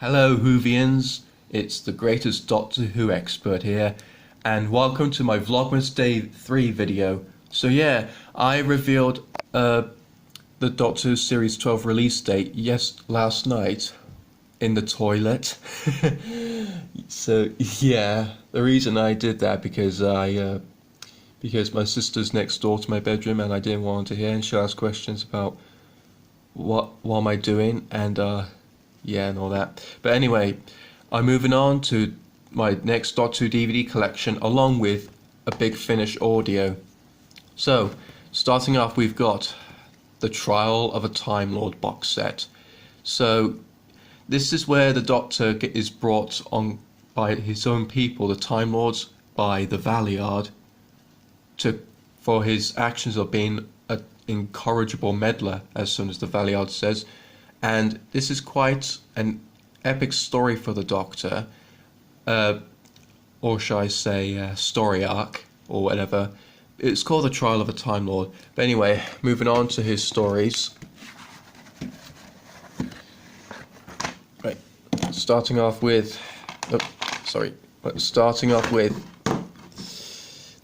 Hello Whovians, it's the greatest Doctor Who expert here, and welcome to my Vlogmas Day 3 video. So yeah, I revealed the Doctor Who Series 12 release date last night in the toilet. So yeah, the reason I did that because because my sister's next door to my bedroom and I didn't want her to hear, and she'll ask questions about what am I doing, and yeah, and all that. But anyway, I'm moving on to my next Doctor Who DVD collection along with a big Finnish audio. So, starting off, we've got the Trial of a Timelord box set. So, this is where the Doctor is brought on by his own people, the Time Lords, by the Valiard, for his actions of being an incorrigible meddler, as soon as the Valiard says. And this is quite an epic story for the Doctor, or shall I say story arc, or whatever. It's called The Trial of a Time Lord. But anyway, moving on to his stories. Right, starting off with The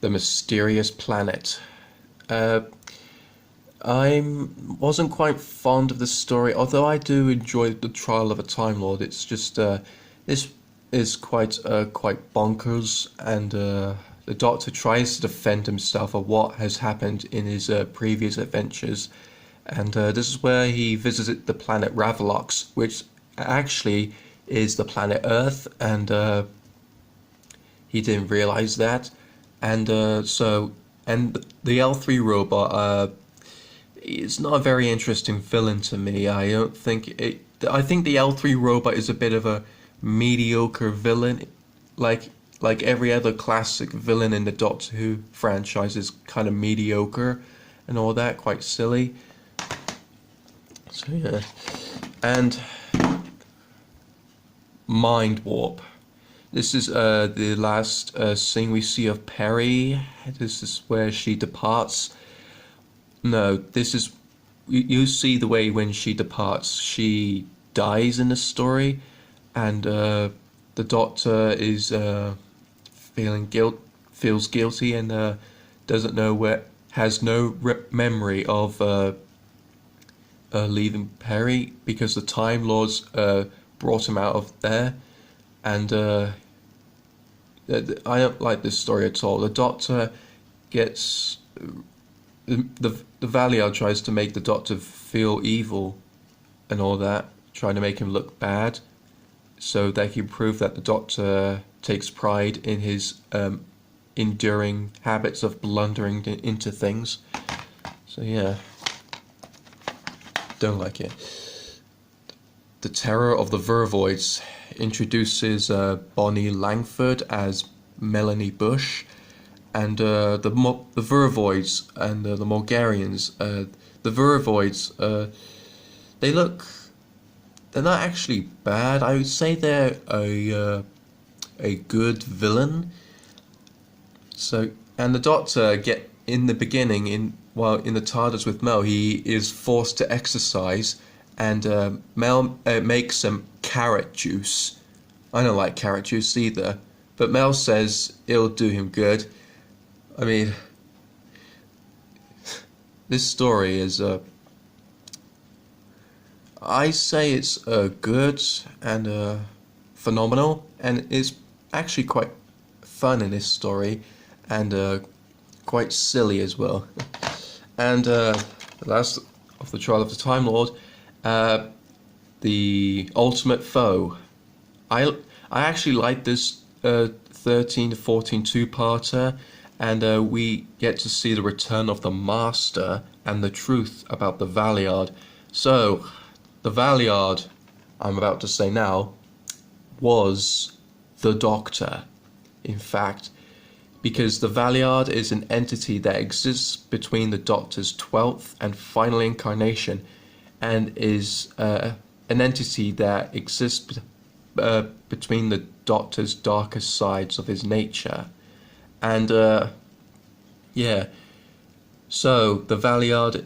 Mysterious Planet. I wasn't quite fond of the story, although I do enjoy the Trial of a Time Lord. It's just this is quite bonkers, and the Doctor tries to defend himself of what has happened in his previous adventures, and this is where he visited the planet Ravalox, which actually is the planet Earth, and he didn't realize that, and and the L3 robot. It's not a very interesting villain to me. I don't think it. I think the L3 robot is a bit of a mediocre villain, like every other classic villain in the Doctor Who franchise is kind of mediocre and all that, quite silly. So yeah, and Mindwarp. This is the last scene we see of Peri. This is where she departs. No, this is... You see the way when she departs, she dies in the story, and the Doctor is feels guilty, and doesn't know has no memory of leaving Peri, because the Time Lords brought him out of there, and I don't like this story at all. The Doctor gets... The Valiard tries to make the Doctor feel evil and all that, trying to make him look bad, so they can prove that the Doctor takes pride in his enduring habits of blundering into things. So yeah, don't like it. The Terror of the Vervoids introduces Bonnie Langford as Melanie Bush, and the Vervoids and the Morgarians. The Vervoids, they're not actually bad. I would say they're a good villain. So, and the Doctor in the beginning, while in the TARDIS with Mel, he is forced to exercise, and Mel makes some carrot juice. I don't like carrot juice either, but Mel says it'll do him good. I mean, this story is I say it's good and phenomenal, and it's actually quite fun in this story, and quite silly as well. And the last of the Trial of the Time Lord, the Ultimate Foe. I actually like this 13 to 14 two-parter. And we get to see the return of the Master and the truth about the Valiard. So, the Valiard, I'm about to say now, was the Doctor, in fact, because the Valiard is an entity that exists between the Doctor's 12th and final incarnation, and is an entity that exists between the Doctor's darkest sides of his nature. And yeah, so the Valiard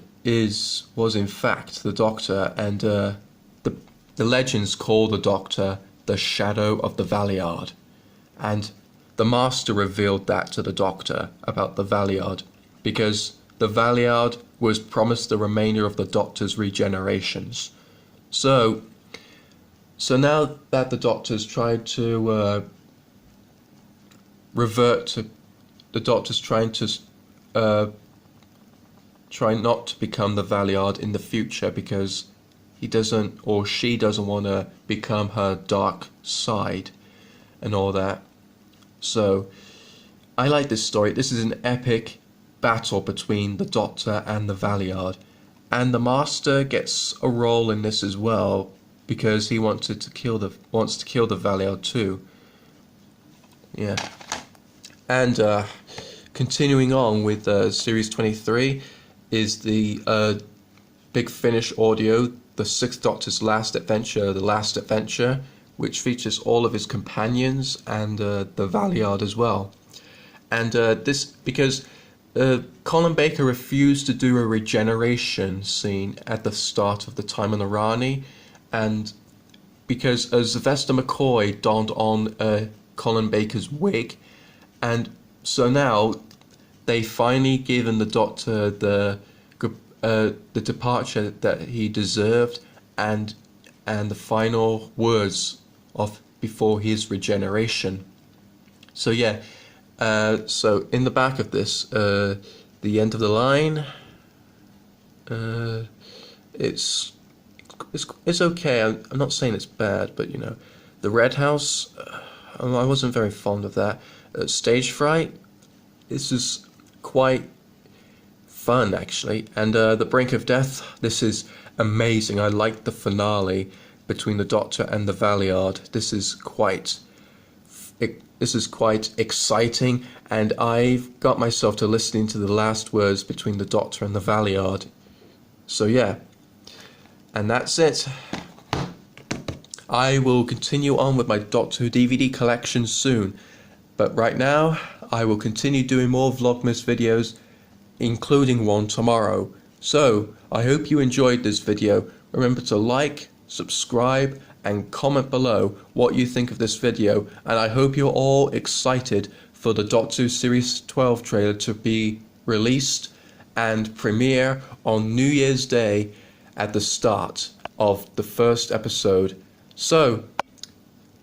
was in fact the Doctor, and the the legends call the Doctor the Shadow of the Valeyard, and the Master revealed that to the Doctor about the Valeyard, because the Valeyard was promised the remainder of the Doctor's regenerations. So now that the Doctor's tried to the Doctor's trying to try not to become the Valeyard in the future, because he doesn't, or she doesn't want to become her dark side and all that. So I like this story. This is an epic battle between the Doctor and the Valeyard, and the Master gets a role in this as well, because he wants to kill the Valeyard too. Yeah. And continuing on with series 23 is the Big Finish audio, the Sixth Doctor's Last Adventure, The Last Adventure, which features all of his companions and the Valeyard as well. And this because Colin Baker refused to do a regeneration scene at the start of the Time on Arani, and because Sylvester McCoy donned on Colin Baker's wig, and so now they finally given the Doctor the departure that he deserved, and the final words of before his regeneration. So yeah, so in the back of this, the end of the line, it's okay. I'm not saying it's bad, but you know, the Red House, I wasn't very fond of that. Stage Fright, this is quite fun actually, and The Brink of Death, this is amazing. I like the finale between the Doctor and the Valeyard. This is quite exciting, and I've got myself to listening to the last words between the Doctor and the Valeyard. So yeah, and that's it. I will continue on with my Doctor Who DVD collection soon, but right now I will continue doing more Vlogmas videos, including one tomorrow. So I hope you enjoyed this video. Remember to like, subscribe and comment below what you think of this video, and I hope you're all excited for the Doctor Who Series 12 trailer to be released and premiere on New Year's Day at the start of the first episode. So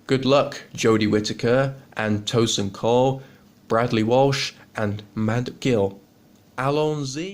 good luck, Jodie Whittaker and Tosin Cole, Bradley Walsh and Matt Gill. Allons-y.